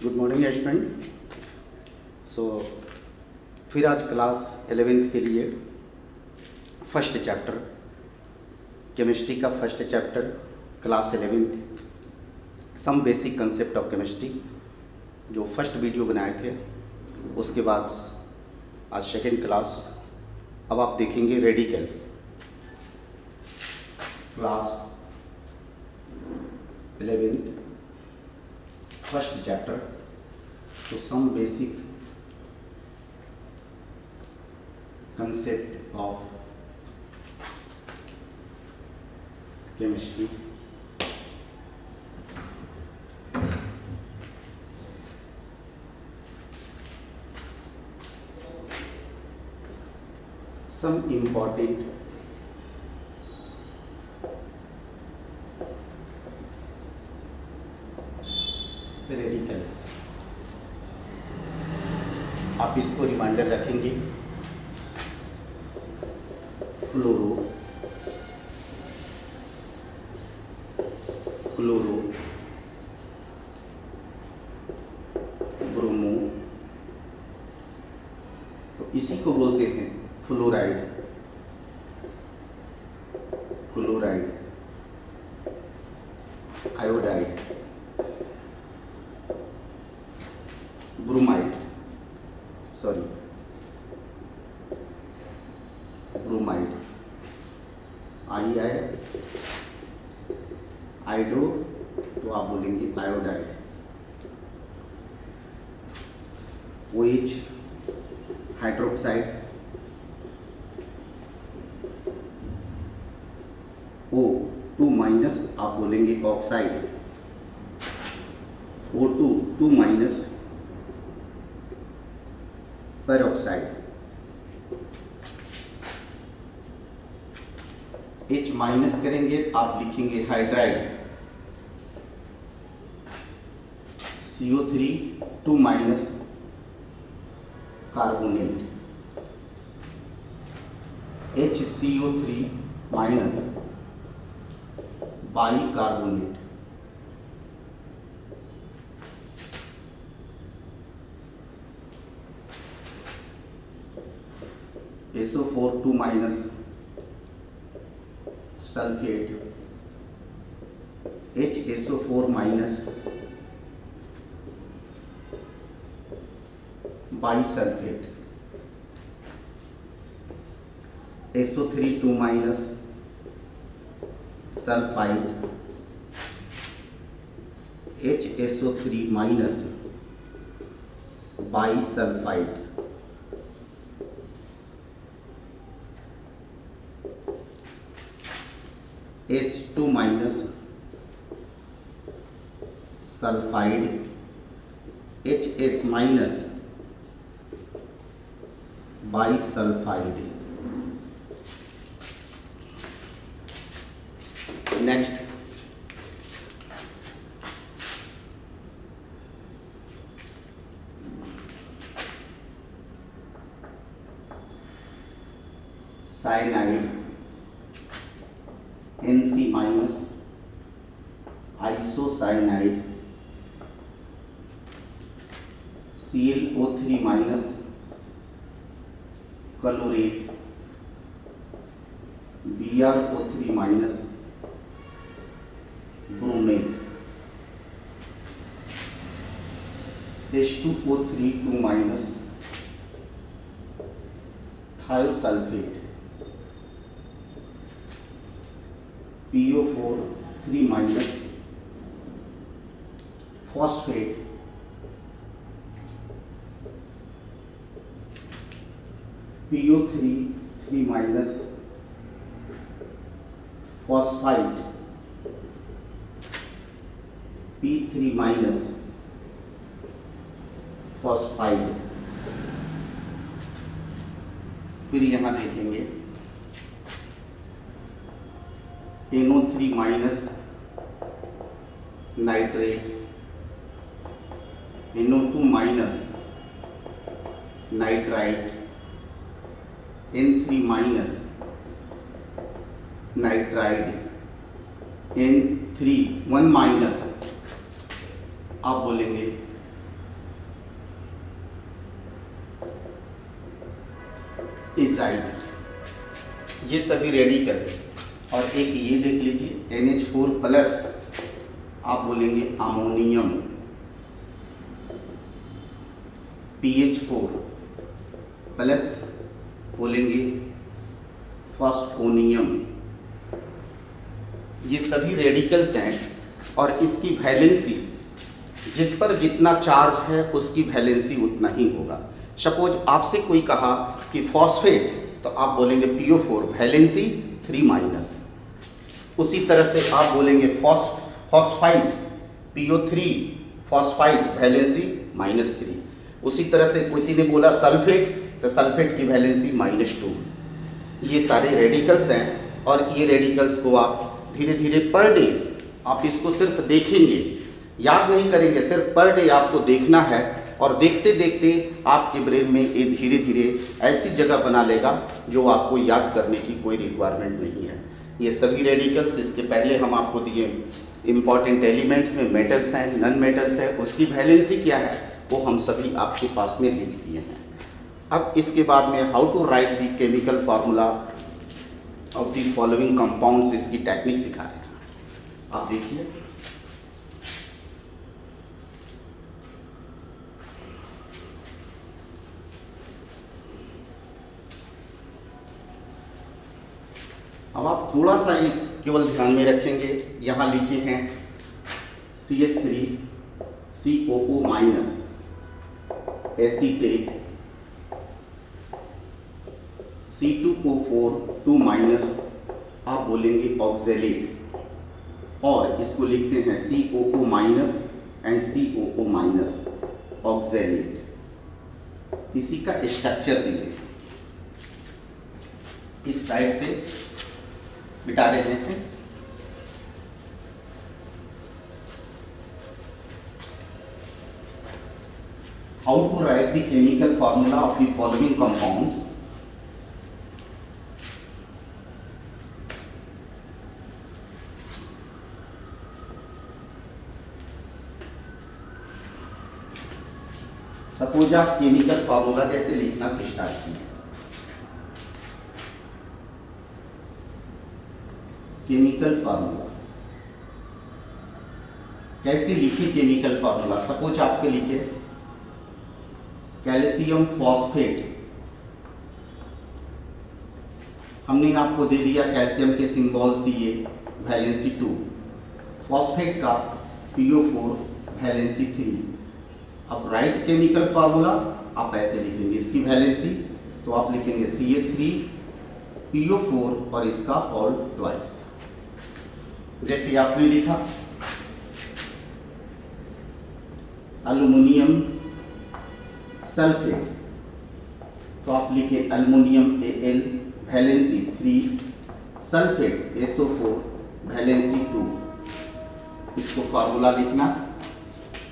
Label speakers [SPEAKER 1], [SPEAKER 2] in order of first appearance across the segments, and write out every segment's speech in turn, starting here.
[SPEAKER 1] Good morning student. सो फिर आज class 11th के लिए फर्स्ट चैप्टर केमिस्ट्री का first chapter class 11th some basic concept of chemistry जो फर्स्ट वीडियो बनाए थे, उसके बाद आज सेकेंड क्लास। अब आप देखेंगे radicals. Class 11th first chapter तो some basic concept of chemistry. some important radicals. आप इसको रिमाइंडर रखेंगे। फ्लोरो, क्लोरो, ब्रोमो, तो इसी को बोलते हैं fluoride, chloride, iodide, bromide, bromide, आइड्रो तो आप बोलेंगे आयोडाइड, OH हाइड्रोक्साइड, O2- आप बोलेंगे ऑक्साइड, O2 पेरोक्साइड, H- करेंगे आप लिखेंगे hydride, CO3 carbonate, HCO3- bicarbonate, SO4 sulphate, HSO4- bisulphate, SO3 sulphide, HSO3- bisulphide, H2- sulphide, HS- bisulphide. Next cyanide, NC- isocyanide, ClO3- chlorate, BrO3- bromate, H2O3- thiosulphate, PO4 phosphate, PO3 phosphide, P3- phosphide. फिर यहां देखेंगे NO3- nitrate, NO2- nitrite, N3- nitride, N3 1- आप बोलेंगे एल्डिजाइड, ये सभी radical. और एक ये देख लीजिए NH4 प्लस, आप बोलेंगे अमोनियम, PH4 प्लस बोलेंगे फॉस्फोनियम। ये सभी रेडिकल्स हैं और इसकी वैलेंसी, जिस पर जितना चार्ज है उसकी वैलेंसी उतना ही होगा। सपोज आपसे कोई कहा कि फॉस्फेट, तो आप बोलेंगे PO4 वैलेंसी 3-। उसी तरह से आप बोलेंगे फॉस्फाइड PO3 फॉस्फाइड वैलेंसी -3। उसी तरह से किसी ने बोला सल्फेट, तो सल्फेट की वैलेंसी -2। ये सारे रेडिकल्स हैं और ये रेडिकल्स को आप धीरे धीरे पर डे आप इसको सिर्फ देखेंगे, याद नहीं करेंगे, सिर्फ पर डे आपको देखना है। और देखते देखते आपके ब्रेन में ये धीरे धीरे ऐसी जगह बना लेगा जो आपको याद करने की कोई रिक्वायरमेंट नहीं है। ये सभी रेडिकल्स, इसके पहले हम आपको दिए इंपॉर्टेंट एलिमेंट्स में मेटल्स हैं, नॉन मेटल्स है, उसकी वैलेंसी क्या है वो हम सभी आपके पास में लिख दिए हैं। अब इसके बाद में how to write the chemical formula of the following compounds, इसकी टेक्निक सिखा रहे हैं। आप देखिए, अब आप थोड़ा सा ये केवल ध्यान में रखेंगे, यहाँ लिखे हैं CH3COO- एसीटेट, C2O4 2- आप बोलेंगे ऑक्जेलेट, और इसको लिखते हैं COO- एंड COO- ऑक्जेलेट। इसी का स्ट्रक्चर दिए इस साइड से बिटा रहे हैं। How to write the chemical formula of the following compounds? Suppose आप केमिकल फार्मूला जैसे लिखना से स्टार्ट किए, केमिकल फार्मूला कैसे लिखे? केमिकल फार्मूला सपोज आपके लिखे कैल्शियम फॉस्फेट, हमने आपको दे दिया कैल्शियम के सिंबल Ca वैलेंसी 2, फॉस्फेट का PO4 वैलेंसी 3। अब राइट केमिकल फार्मूला आप ऐसे लिखेंगे, इसकी वैलेंसी तो आप लिखेंगे Ca3 PO4 और इसका होल ट्वाइस। जैसे आपने लिखा एल्युमिनियम सल्फेट, तो आप लिखे aluminium Al valency 3, sulphate SO4 valency 2। इसको फार्मूला लिखना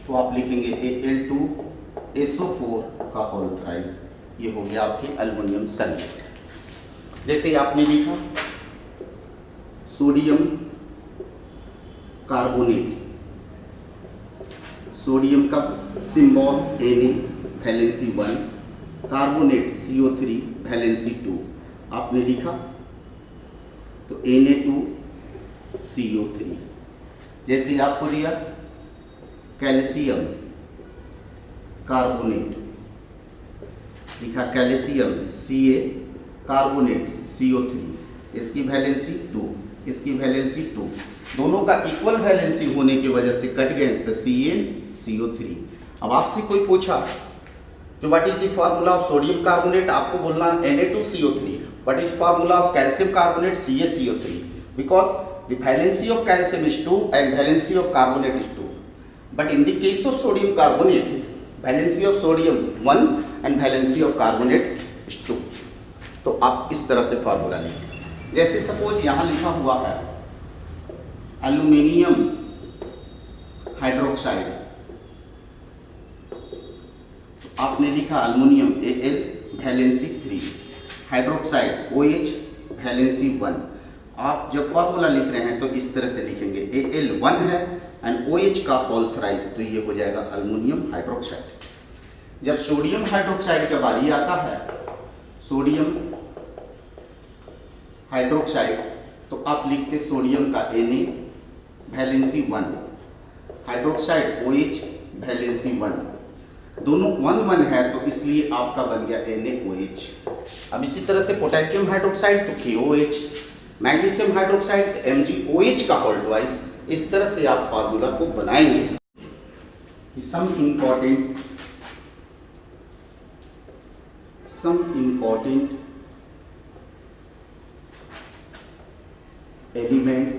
[SPEAKER 1] तो आप लिखेंगे Al2SO4 का होल थ्राइस। ये हो गया आपके एल्युमिनियम सल्फेट। जैसे आपने लिखा सोडियम कार्बोनेट, सोडियम का symbol Na valency 1, carbonate CO3 valency 2 आपने लिखा, तो Na2CO3। जैसे आपको दिया कैल्शियम कार्बोनेट, लिखा कैल्शियम Ca कार्बोनेट CO3, इसकी वैलेंसी 2, इसकी वैलेंसी 2, दोनों का इक्वल वैलेंसी होने की वजह से कट गए, तो CaCO3। अब आपसे कोई पूछा तो what is the formula of sodium carbonate, आपको बोलना Na2CO3। What is formula of calcium carbonate CaCO3, because the valency of calcium is 2 and valency of carbonate is 2, but in the case of sodium carbonate valency of sodium 1 and valency of carbonate is 2। तो आप इस तरह से formula लिखें। जैसे suppose यहाँ लिखा हुआ है एल्यूमिनियम हाइड्रोक्साइड, आपने लिखा aluminium Al valency 3, hydroxide OH valency 1। आप जब फार्मूला लिख रहे हैं तो इस तरह से लिखेंगे Al 1 है एंड OH का होल थ्राइस, तो ये हो जाएगा एल्युमिनियम हाइड्रोक्साइड। जब सोडियम हाइड्रोक्साइड का बारी आता है, सोडियम हाइड्रोक्साइड, तो आप लिखते सोडियम का Na valency 1, hydroxide OH valency 1, दोनों 1 1 है तो इसलिए आपका बन गया NaOH। अब इसी तरह से पोटेशियम हाइड्रोक्साइड तो KOH, मैग्नीशियम हाइड्रोक्साइड तो MgOH का होल ट्वाइस। इस तरह से आप फार्मूला को बनाएंगे। some important elements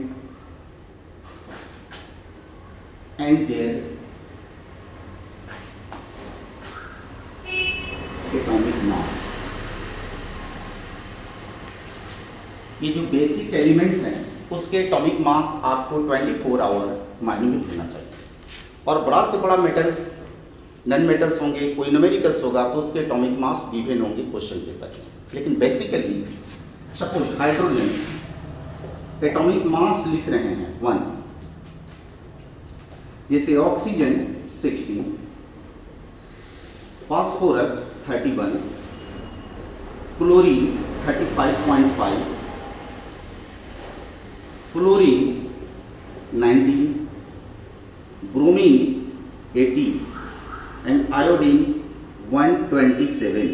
[SPEAKER 1] and their atomic mass। ये जो बेसिक एलिमेंट्स हैं उसके एटॉमिक मास आपको 24 आवर माइंड में होना चाहिए। और बड़ा से बड़ा मेटल्स, नॉन मेटल्स होंगे, कोई न्यूमेरिकल्स होगा तो उसके एटॉमिक मास गिवन होंगे क्वेश्चन पेपर में। लेकिन basically suppose hydrogen atomic mass लिख रहे हैं 1, जैसे oxygen 16, phosphorus 31, chlorine 35.5, fluorine 19, bromine 80 and iodine 127।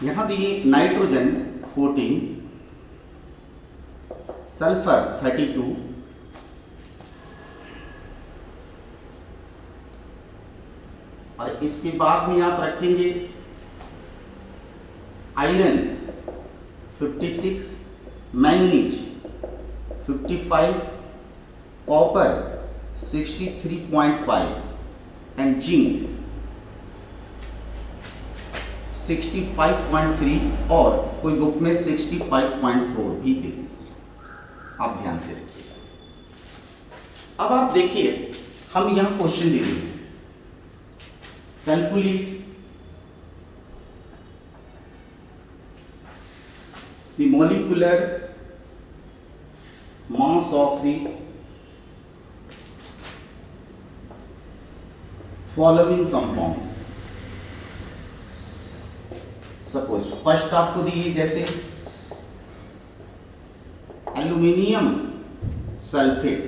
[SPEAKER 1] यहां दिए नाइट्रोजन 14, सल्फर 32, और इसके बाद में आप रखेंगे iron 56, manganese 55, copper 63.5 and zinc 65.3, और कोई बुक में 65.4 भी दे दी। आप ध्यान से रखिए। अब आप देखिए, हम यहां क्वेश्चन दे रहे हैं, calculate the molecular mass of the following compound. Suppose first आपको दिए जैसे एल्यूमिनियम सल्फेट,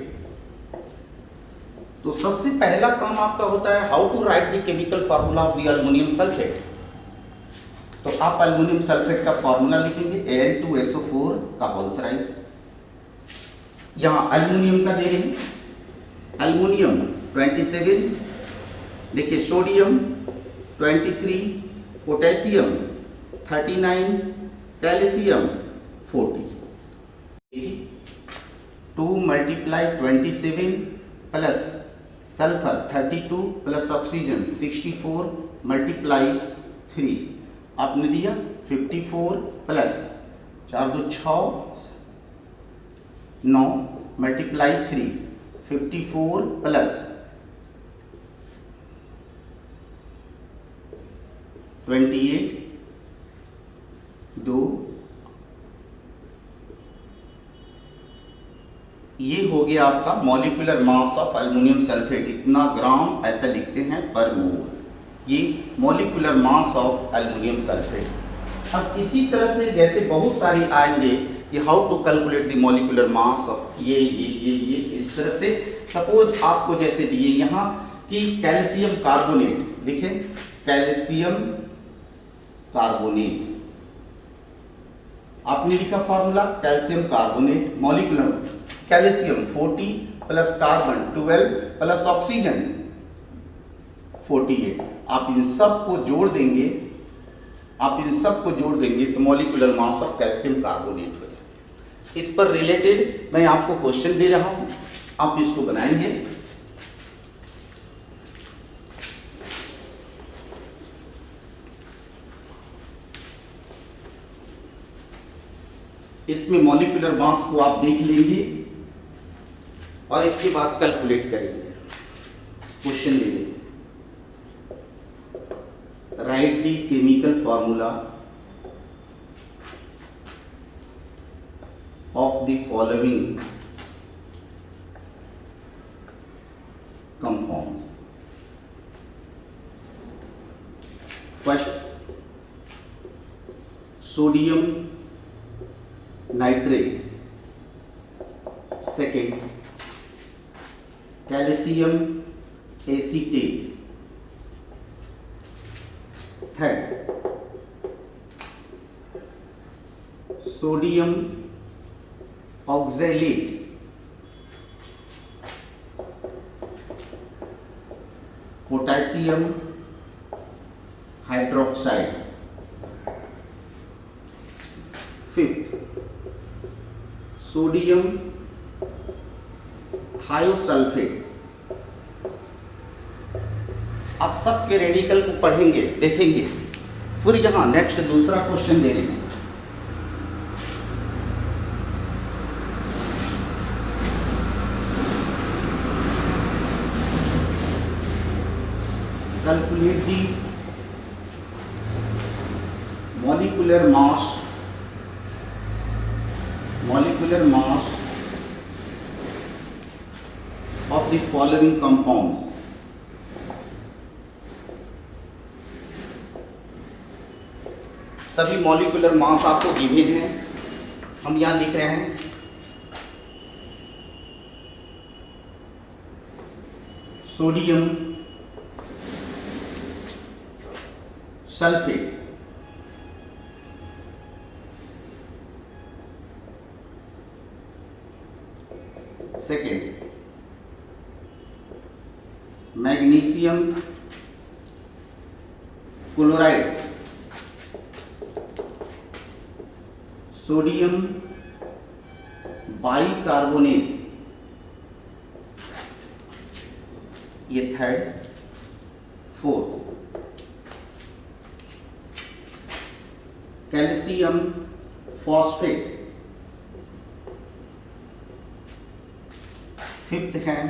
[SPEAKER 1] तो सबसे पहला काम आपका होता है how to write the chemical formula of the aluminium sulphate. तो आप एल्यूमिनियम सल्फेट का फार्मूला लिखेंगे Al2SO4 का होल थ्राइस। यहां एल्यूमिनियम का दे रहे हैं, एल्यूमिनियम 27, देखिए sodium 23, potassium 39, calcium 40। 2 × 27 plus sulphur 32 plus oxygen 64 × 3 आपने दिया 54 प्लस 4 2 6 9 × 3 54 प्लस 28 2, ये हो गया आपका molecular mass of aluminium sulphate. इतना ग्राम ऐसा लिखते हैं पर मोल, ये molecular mass of aluminium sulphate. अब इसी तरह से जैसे बहुत सारे आएंगे कि how to calculate the molecular mass of ये इस तरह से। सपोज आपको जैसे दिए यहाँ कि कैल्शियम कार्बोनेट, देखें कैल्शियम कार्बोनेट, आपने लिखा formula calcium carbonate, molecular calcium 40 plus carbon 12 plus oxygen 48। आप इन सब को जोड़ देंगे, तो molecular mass of calcium carbonate हो जाएगा। इस पर रिलेटेड मैं आपको क्वेश्चन दे रहा हूं, आप इसको बनाएंगे। इसमें मॉलिक्यूलर मास को आप देख लेंगे और इसके बाद कैलकुलेट करेंगे। क्वेश्चन ले लेंगे, right the chemical formula of the following compounds. First sodium nitrate, second calcium acetate, third sodium oxalate, potassium hydroxide, fifth sodium thiosulphate. आप सबके रेडिकल को पढ़ेंगे, देखेंगे, फिर यहां नेक्स्ट दूसरा क्वेश्चन दे रहे हैं। Calculate the molecular mass of the following compounds. सभी मॉलिक्यूलर मास आपको गिवन है, हम यहां लिख रहे हैं sodium sulphate, second magnesium chloride, sodium bicarbonate, ये third, fourth calcium phosphate, fifth है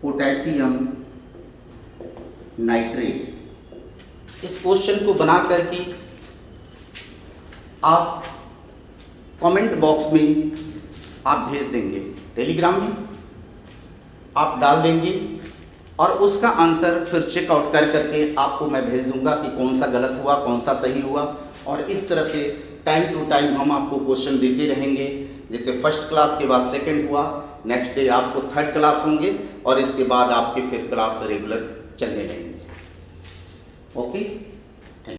[SPEAKER 1] पोटेशियम नाइट्रेट। इस क्वेश्चन को बना करके आप कमेंट बॉक्स में आप भेज देंगे, टेलीग्राम में आप डाल देंगे और उसका आंसर फिर चेकआउट कर करके आपको मैं भेज दूंगा कि कौन सा गलत हुआ, कौन सा सही हुआ। और इस तरह से टाइम टू टाइम हम आपको क्वेश्चन देते रहेंगे। जैसे फर्स्ट क्लास के बाद सेकंड हुआ, नेक्स्ट डे आपको थर्ड क्लास होंगे और इसके बाद आपके फिर क्लास रेगुलर चलने लगेंगे। ओके।